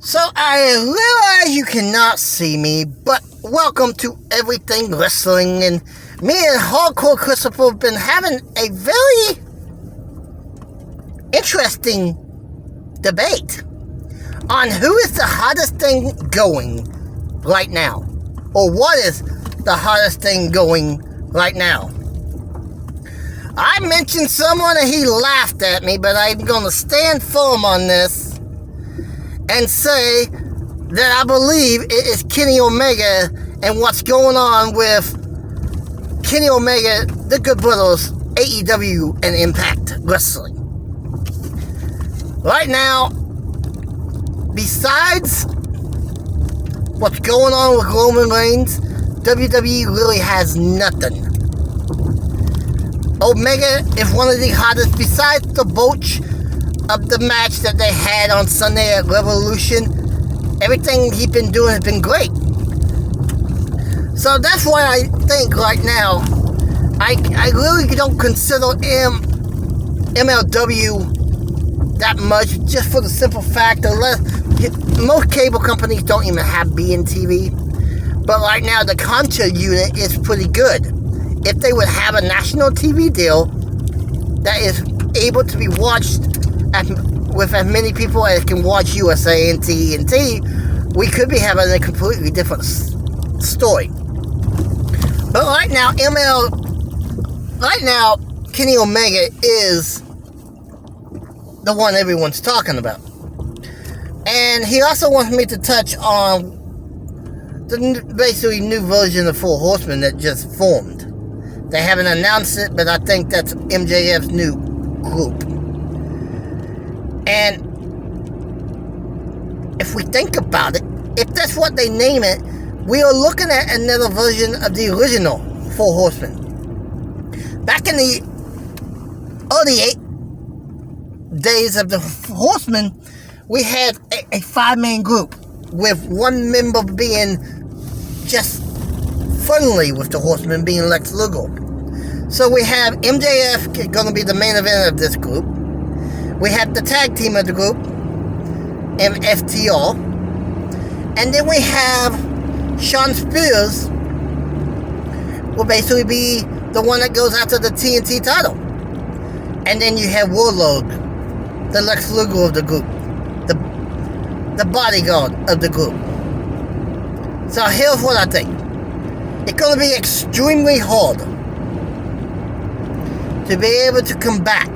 So I realize you cannot see me, but welcome to Everything Wrestling, and me and Hardcore Christopher have been having a very interesting debate on who is the hottest thing going right now, or what is the hottest thing going right now. I mentioned someone and he laughed at me, but I'm going to stand firm on this and say that I believe it is Kenny Omega and what's going on with Kenny Omega, the Good Brothers, AEW, and Impact Wrestling. Right now, besides what's going on with Roman Reigns, WWE really has nothing. Omega is one of the hottest, besides the botch of the match that they had on Sunday at Revolution. Everything he's been doing has been great. So that's why I think right now, I really don't consider MLW that much, just for the simple fact that most cable companies don't even have BNTV. But right now, the Contra unit is pretty good. If they would have a national TV deal that is able to be watched with as many people as can watch USA and TNT, we could be having a completely different story. But right now, Kenny Omega is the one everyone's talking about. And he also wants me to touch on the basically new version of Four Horsemen that just formed. They haven't announced it, but I think that's MJF's new group. And if we think about it, if that's what they name it, we are looking at another version of the original Four Horsemen. Back in the early days of the Horsemen, we had a five-man group with one member being just friendly with the Horsemen, being Lex Luger. So we have MJF going to be the main event of this group. We have the tag team of the group, FTR. And then we have Shawn Spears will basically be the one that goes after the TNT title. And then you have Warlord, the Lex Luger of the group, the bodyguard of the group. So here's what I think. It's going to be extremely hard to be able to combat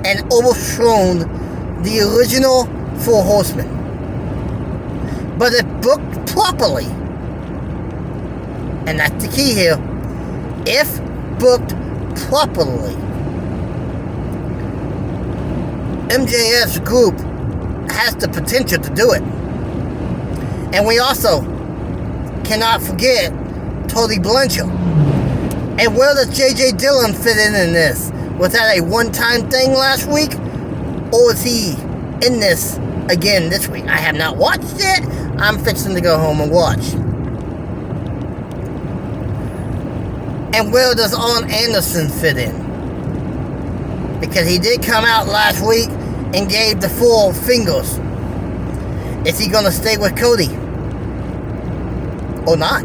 and overthrow the original Four Horsemen. But if booked properly, and that's the key here, if booked properly, MJF's group has the potential to do it. And we also cannot forget Tully Blanchard. And where does J.J. Dillon fit in this? Was that a one-time thing last week? Or is he in this again this week? I have not watched it. I'm fixing to go home and watch. And where does Arn Anderson fit in? Because he did come out last week and gave the four fingers. Is he going to stay with Cody? Or not?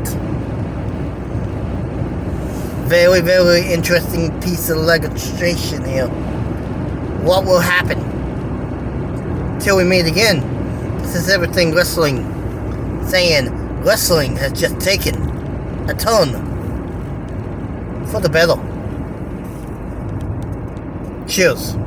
Very, very interesting piece of legislation here. What will happen? Till we meet again. This is Everything Wrestling, saying wrestling has just taken a turn for the better. Cheers.